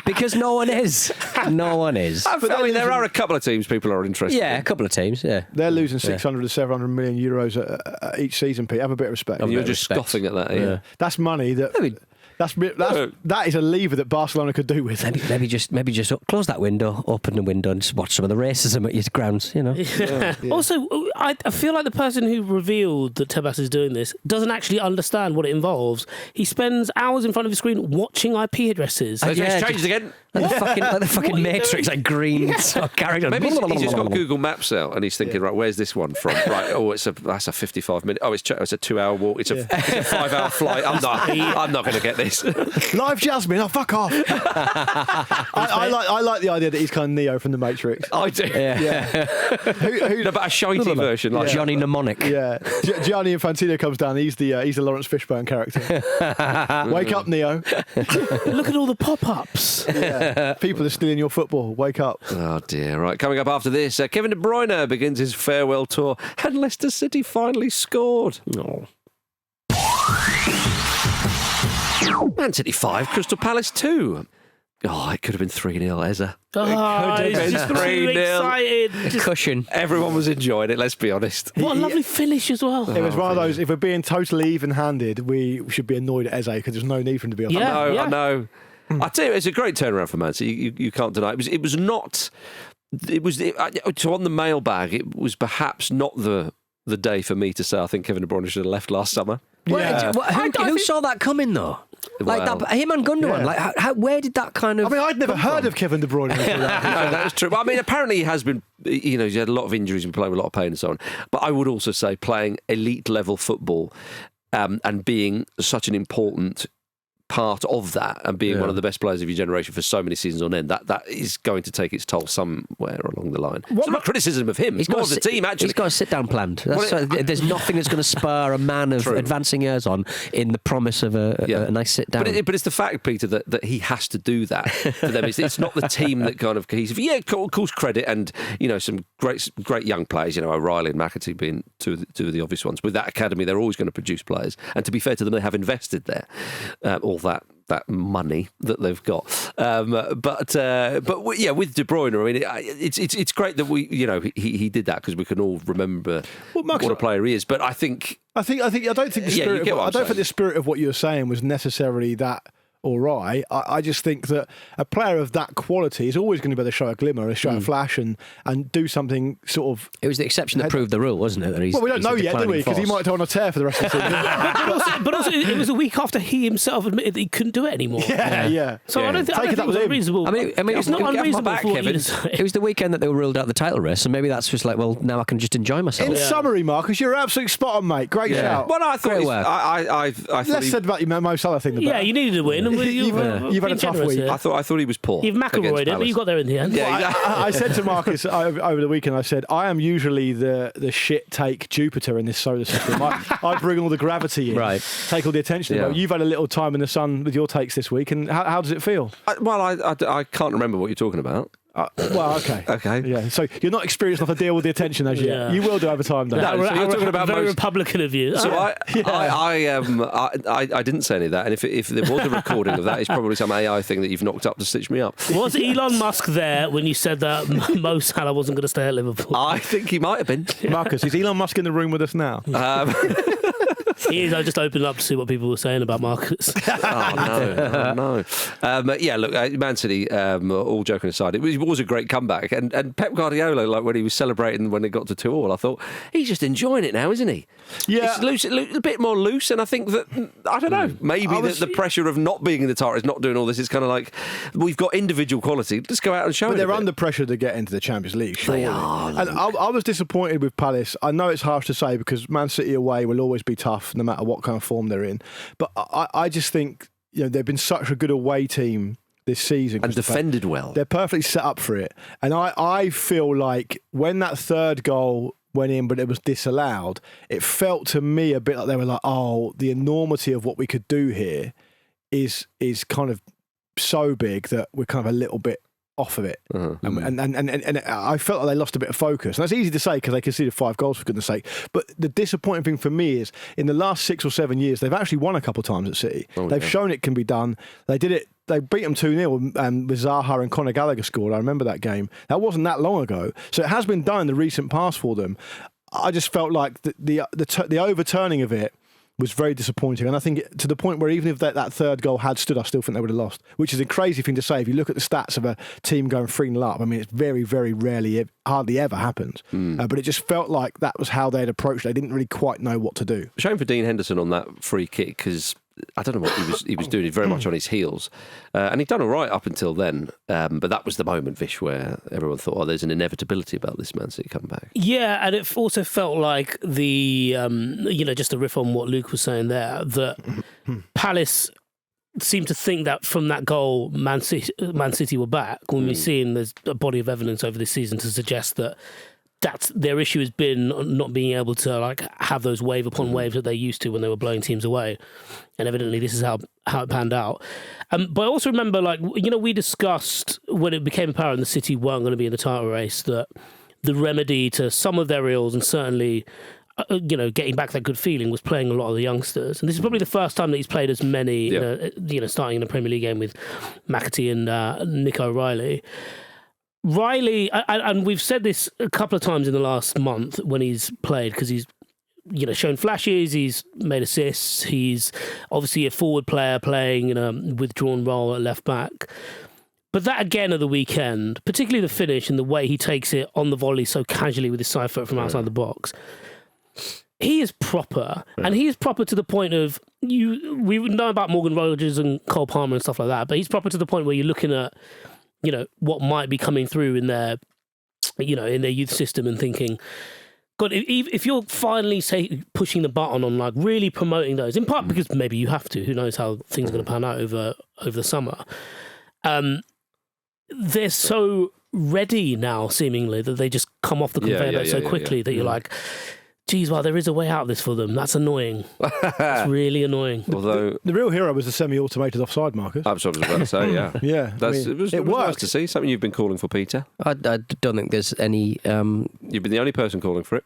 Because no one is. No one is. I mean, there are a couple of teams people are interested in. Yeah, a couple of teams, yeah. They're losing 600 to 700 million euros each season, Pete. Have a bit of respect. And you're just scoffing at that, yeah. That's money that... That is a lever that Barcelona could do with. Maybe just close that window, open the window, and just watch some of the racism at your grounds. You know. Yeah. Also, I feel like the person who revealed that Tebas is doing this doesn't actually understand what it involves. He spends hours in front of his screen watching IP addresses. It's changed again. Like the fucking Matrix, like green character. Maybe he's just got Google Maps out and he's thinking, right, where's this one from? Right, that's a 55-minute. Oh, it's a 2-hour walk. It's a 5-hour flight. I'm not going to get this. Live Jasmine, fuck off. I like the idea that he's kind of Neo from the Matrix. I do. Yeah. Who about a shitey version like Johnny Mnemonic. Yeah. Gianni Infantino comes down. He's the Lawrence Fishburne character. Wake up, Neo. Look at all the pop-ups. Yeah. People are stealing your football. Wake up. Oh dear. Right, coming up after this, Kevin De Bruyne begins his farewell tour, and Leicester City finally scored. Oh. Man City 5, Crystal Palace 2. Oh, it could have been 3-0, Eza. He's just too excited. Cushion. Everyone was enjoying it, let's be honest. What a lovely finish as well. It was one of those, if we're being totally even-handed, we should be annoyed at Eze because there's no need for him to be off. I know. I tell you, it's a great turnaround for Man City. You can't deny it. It was not... So on the mailbag, it was perhaps not the day for me to say I think Kevin De Bruyne should have left last summer. Yeah. Who saw that coming though? Like that, him and Gundogan. Yeah. Like, where did that kind of? I mean, I'd never heard of Kevin De Bruyne. No, that was true. But I mean, apparently he has been. He's had a lot of injuries and playing with a lot of pain and so on. But I would also say playing elite level football and being such an important part of that and being one of the best players of your generation for so many seasons on end, that is going to take its toll somewhere along the line. It's not criticism of him. It's more of the team, actually. He's got a sit-down planned. There's nothing that's going to spur a man of advancing years on in the promise of a nice sit-down. But it's the fact, Peter, that he has to do that for them. It's not the team that kind of cohesive. Yeah, of course, credit and, some great young players, O'Reilly and McAtee being two of the obvious ones. With that academy, they're always going to produce players. And to be fair to them, they have invested there. All that money that they've got, but with De Bruyne, I mean, it's great that he did that because we can all remember what a player he is. But I don't think the spirit of what you're saying was necessarily that. All right. I just think that a player of that quality is always going to be able to show a glimmer, show a flash, and do something sort of. It was the exception that proved the rule, wasn't it? That we don't know yet, do we? Because he might go on a tear for the rest of the season. but also, it was a week after he himself admitted that he couldn't do it anymore. Yeah. So I don't think that was unreasonable. I mean, it's not unreasonable for what you say. It was the weekend that they were ruled out the title race, so maybe that's just like, well, now I can just enjoy myself. In summary, Marcus, you're absolutely spot on, mate. Great shout. Well, I thought I thought less said about your Mo Salah thing. Yeah, you needed a win. You've had a tough week. I thought he was poor. You've McElroyed it, but you got there in the end. Yeah, I said to Marcus over the weekend, I said, I am usually the shit take Jupiter in this solar system. I bring all the gravity in, take all the attention. Yeah. You've had a little time in the sun with your takes this week, and how does it feel? I can't remember what you're talking about. Well, okay. Okay. Yeah. So you're not experienced enough to deal with the attention as yet. Yeah. You will do over time, though. No, so you're talking about very Republican of you. So I didn't say any of that, and if there was a recording of that, it's probably some AI thing that you've knocked up to stitch me up. Was Elon Musk there when you said that Mo Salah wasn't going to stay at Liverpool? I think he might have been. Marcus, is Elon Musk in the room with us now? He is. I just opened up to see what people were saying about Marcus. No. Yeah, look, Man City, all joking aside, it was a great comeback. And Pep Guardiola, like when he was celebrating when it got to 2-2, I thought, he's just enjoying it now, isn't he? Yeah. It's loose, a bit more loose, and I think that, I don't know, maybe the pressure of not being in the title, is not doing all this, is kind of like, we've got individual quality, let's go out and show it. But they're under pressure to get into the Champions League, surely. They are. And I was disappointed with Palace. I know it's harsh to say because Man City away will always be tough no matter what kind of form they're in. But I just think, they've been such a good away team this season. And defended well. They're perfectly set up for it. And I feel like when that third goal went in but it was disallowed, it felt to me a bit like they were like, the enormity of what we could do here is kind of so big that we're kind of a little bit off of it. And I felt like they lost a bit of focus. And that's easy to say because they conceded 5 goals, for goodness sake. But the disappointing thing for me is in the last 6 or 7 years, they've actually won a couple of times at City. They've shown it can be done. They did it. They beat them 2-0 with Zaha and Conor Gallagher scored. I remember that game. That wasn't that long ago. So it has been done in the recent past for them. I just felt like the overturning of it was very disappointing. And I think to the point where even if that third goal had stood, I still think they would have lost, which is a crazy thing to say. If you look at the stats of a team going 3-0 up, I mean, it's very, very rarely, hardly ever happens. But it just felt like that was how they'd approached it. They didn't really quite know what to do. Shame for Dean Henderson on that free kick, because I don't know what he was doing. Very much on his heels, and he'd done all right up until then. But that was the moment, Vish, where everyone thought, there's an inevitability about this Man City comeback. Yeah, and it also felt like the just to riff on what Luke was saying there, that Palace seemed to think that from that goal, Man City were back. When we've seen there's a body of evidence over this season to suggest that that's their issue has been not being able to have those wave upon waves that they used to when they were blowing teams away, and evidently this is how it panned out. But I also remember, we discussed when it became apparent the City weren't going to be in the title race, that the remedy to some of their ills, and certainly getting back that good feeling, was playing a lot of the youngsters. And this is probably the first time that he's played as many, starting in a Premier League game with McAtee and Nick O'Reilly. Riley, and we've said this a couple of times in the last month when he's played, because he's shown flashes, he's made assists, he's obviously a forward player playing in a withdrawn role at left back. But that again at the weekend, particularly the finish and the way he takes it on the volley so casually with his side foot from outside the box, he is proper. And he is proper to the point of, we know about Morgan Rogers and Cole Palmer and stuff like that, but he's proper to the point where you're looking at what might be coming through in their youth system and thinking, God, if you're finally pushing the button on really promoting those, in part because maybe you have to, who knows how things are going to pan out over the summer. They're so ready now, seemingly, that they just come off the conveyor belt so quickly that you're like, geez, well, there is a way out of this for them. That's annoying. It's really annoying. Although the real hero was the semi-automated offside, Marcus. I'm sure I was about to say, yeah. Yeah. It was nice to see. Something you've been calling for, Peter. I don't think there's any... You've been the only person calling for it.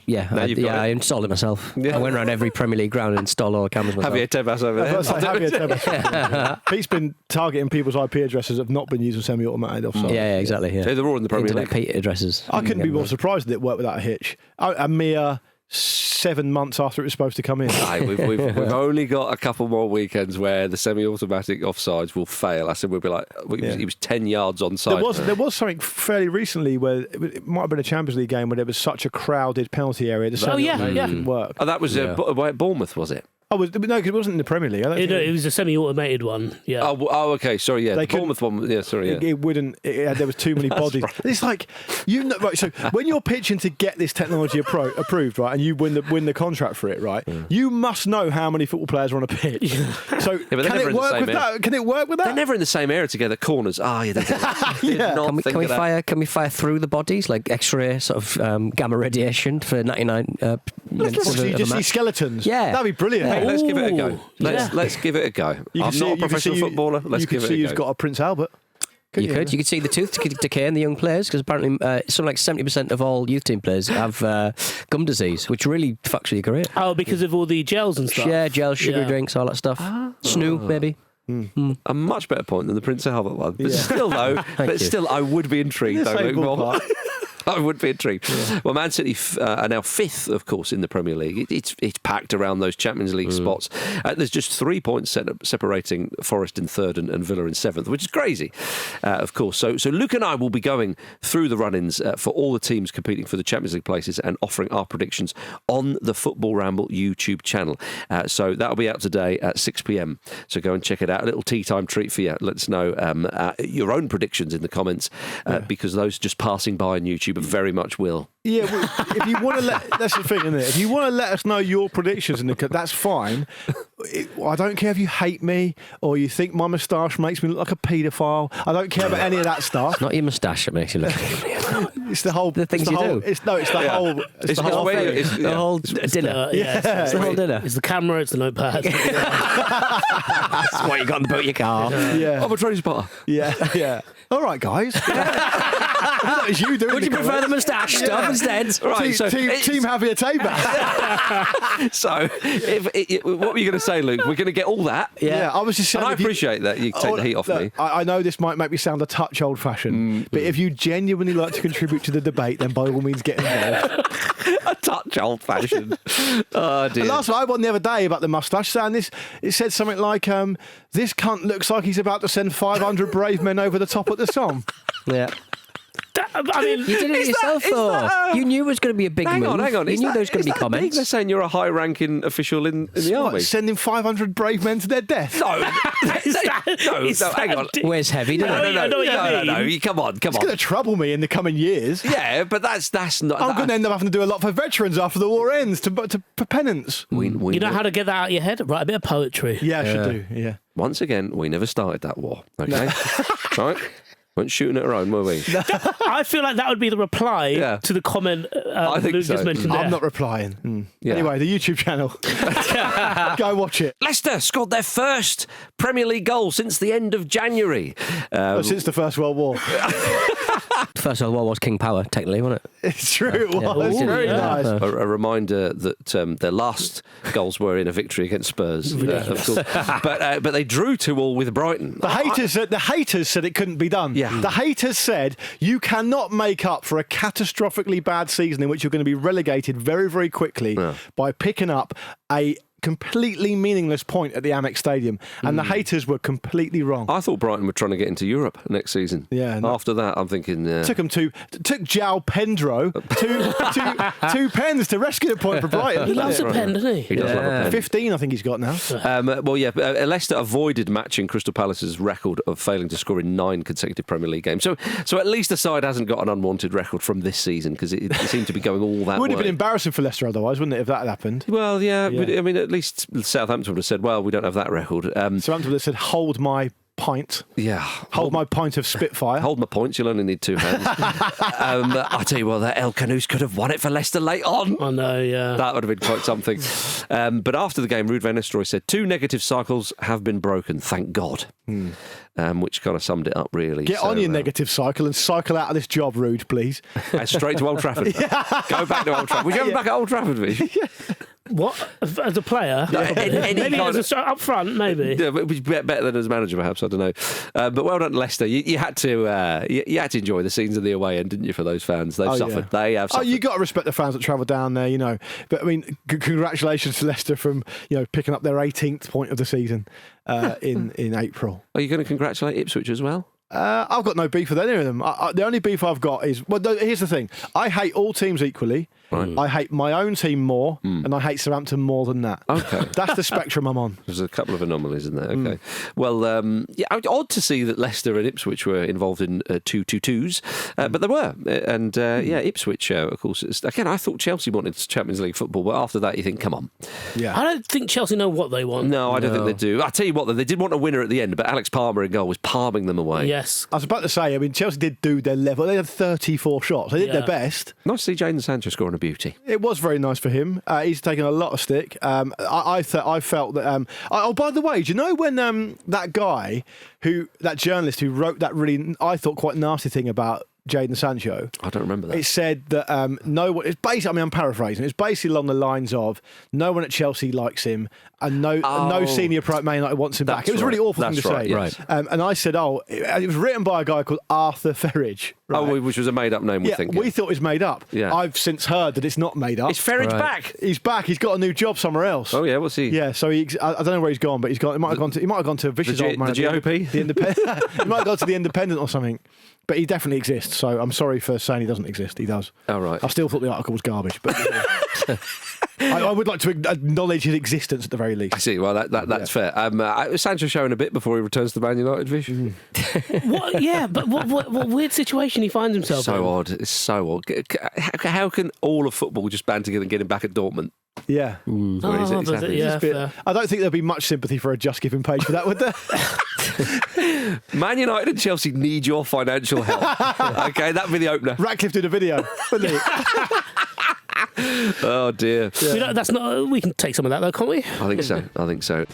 Yeah, I installed it myself. Yeah. I went around every Premier League ground and installed all the cameras myself. Javier Tebas over there. Javier Tebas. Pete's been targeting people's IP addresses that have not been using semi-automated offside. Yeah, exactly. Yeah. So they're all in the Premier League. Internet addresses. I couldn't be more surprised that it worked without a hitch. A mere 7 months after it was supposed to come in. We've only got a couple more weekends where the semi-automatic offsides will fail. I said we'll be like, he was 10 yards onside. There was something fairly recently where it might have been a Champions League game where there was such a crowded penalty area. The didn't work. Oh, that was at Bournemouth, was it? No, because it wasn't in the Premier League. It was a semi-automated one. Yeah. Oh, okay. Sorry. Yeah, the Bournemouth one. Yeah, sorry. Yeah. It wouldn't. There was too many bodies. Right. It's like right. So when you're pitching to get this technology approved, right, and you win the contract for it, right, you must know how many football players are on a pitch. So can it work with that? Can it work with that? They're never in the same area together. Corners. Can we fire through the bodies, like X-ray sort of gamma radiation for 99 minutes? You just see skeletons. Yeah, that'd be brilliant. Let's give it a go. Let's give it a go. I'm not a professional footballer. Let's give it a go. You can see who's got a Prince Albert. You could see the tooth decay in the young players because apparently something like 70% of all youth team players have gum disease, which really fucks with your career. Oh, because of all the gels and stuff. Yeah, gels, sugar drinks, all that stuff. Snoo, maybe. A much better point than the Prince Albert one. But still, though, I would be intrigued. I would be intrigued. Yeah. Well, Man City are now 5th, of course, in the Premier League. It's packed around those Champions League spots. There's just 3 points separating Forest in 3rd and Villa in 7th, which is crazy, of course. So Luke and I will be going through the run-ins for all the teams competing for the Champions League places and offering our predictions on the Football Ramble YouTube channel. So that'll be out today at 6 p.m. So go and check it out. A little tea time treat for you. Let us know your own predictions in the comments because those just passing by on YouTube very much will. Yeah, well, if you want to that's the thing, isn't it? If you want to let us know your predictions, that's fine. I don't care if you hate me or you think my moustache makes me look like a paedophile. I don't care about any of that stuff. It's not your moustache that makes you look. It's the whole. The things you do. It's the whole. It's the whole thing. It's the whole dinner. It's the whole dinner. It's the camera. It's the notepad. That's what you got in the boot of your car. Yeah. I'm a trading spotter. Yeah. All right, guys. That is you doing. Would you prefer the moustache stuff instead? Right. Team Javier Tebas. So, what were you going to say, Luke? We're going to get all that. Yeah, I was just saying. And I appreciate that you take the heat off me. I know this might make me sound a touch old-fashioned, but if you genuinely like to contribute to the debate, then by all means get involved. A touch old-fashioned. Oh dear. And last night I won the other day about the moustache, saying this. It said something like, "This cunt looks like he's about to send 500 brave men over the top at the Somme." Yeah. I mean, you did it yourself, though. You knew it was going to be a big move. Hang on. You knew there was going to be comments. They're saying you're a high-ranking official in the army. Sending 500 brave men to their death? No, hang on. Where's heavy? No. Come on. It's going to trouble me in the coming years. Yeah, but that's not. I'm going to end up having to do a lot for veterans after the war ends for penance. We you know how to get that out of your head? Write a bit of poetry. Yeah, I should do. Yeah. Once again, we never started that war. Okay, right. Weren't shooting at our own, were we? I feel like that would be the reply to the comment I think Luke so. just mentioned there. I'm not replying. Yeah. Anyway, the YouTube channel. Go watch it. Leicester scored their first Premier League goal since the end of January. Since the First World War. First World War was King Power, technically, wasn't it? It's true, it was. Yeah. Very nice. A reminder that their last goals were in a victory against Spurs, of course. But they drew 2-2 with Brighton. The haters said it couldn't be done. Yeah. The haters said you cannot make up for a catastrophically bad season in which you're going to be relegated very, very quickly by picking up a completely meaningless point at the Amex Stadium, and the haters were completely wrong. I thought Brighton were trying to get into Europe next season. Yeah. After that, I'm thinking took João Pedro two pens to rescue the point for Brighton. He loves a pen, doesn't he? He does love a pen. 15, I think he's got now. Leicester avoided matching Crystal Palace's record of failing to score in 9 consecutive Premier League games. So at least the side hasn't got an unwanted record from this season because it seemed to be going all that way. It would have been embarrassing for Leicester otherwise, wouldn't it, if that had happened? Well, yeah. But, I mean, at least Southampton would have said, well, we don't have that record. Southampton would have said, hold my pint. Yeah. Hold my pint of Spitfire. Hold my points, you'll only need 2 hands. I tell you what, that El Canoes could have won it for Leicester late on. I know, yeah. That would have been quite something. But after the game, Ruud van Nistelrooy said 2 negative cycles have been broken, thank God. Which kind of summed it up, really. Get on your negative cycle and cycle out of this job, Ruud, please. Straight to Old Trafford. Go back to Old Trafford. Would you ever back at Old Trafford, Vish? What? As a player? Maybe up front, maybe. Yeah, but better than as manager, perhaps. I don't know. But well done, Leicester. You had to enjoy the scenes of the away end, didn't you, for those fans? They've suffered. Yeah. They have suffered. You got to respect the fans that travel down there, you know. But I mean, congratulations to Leicester from picking up their 18th point of the season in April. Are you going to congratulate Ipswich as well? I've got no beef with any of them. The only beef I've got is... Well, here's the thing. I hate all teams equally. Right. I hate my own team more, and I hate Southampton more than that. Okay. That's the spectrum I'm on. There's a couple of anomalies in there. Okay. Well, odd to see that Leicester and Ipswich were involved in 2-2-2s, but they were. And, Ipswich, of course... Again, I thought Chelsea wanted Champions League football, but after that, you think, come on. Yeah. I don't think Chelsea know what they want. No, I don't think they do. I'll tell you what, they did want a winner at the end, but Alex Palmer in goal was palming them away. Yes. I was about to say, I mean, Chelsea did do their level. They had 34 shots. They did their best. Nice to see Jadon Sancho scoring a beauty. It was very nice for him. He's taken a lot of stick. I felt that. By the way, do you know when that journalist who wrote that really, I thought, quite nasty thing about Jadon Sancho? I don't remember that. It said that no one. It's basically. I mean, I'm paraphrasing. It's basically along the lines of no one at Chelsea likes him, and no senior pro at Man United wants him back. It was a really awful thing to say. Yes. And I said, it was written by a guy called Arthur Ferridge. Right? Oh, which was a made-up name, we think. We thought it was made up. Yeah. I've since heard that it's not made up. Is Ferridge back? He's back. He's got a new job somewhere else. Oh yeah, what's he? Yeah, so I don't know where he's gone, but he might have gone to Vish's old man. The GOP? The Independent. He might have gone to the Independent or something. But he definitely exists, so I'm sorry for saying he doesn't exist. He does. Oh, right. I still thought the article was garbage, but I would like to acknowledge his existence at the very least. I see. Well, that's fair. Sancho showing a bit before he returns to Man United, Vish. What? Yeah, but what weird situation he finds himself in. So odd. It's so odd. How can all of football just band together and get him back at Dortmund? Yeah. I don't think there'll be much sympathy for a Just Giving page for that, would there? Man United and Chelsea need your financial help. Okay, that'd be the opener. Ratcliffe did a video, wouldn't he? Oh dear. Yeah. We can take some of that though, can't we? I think so.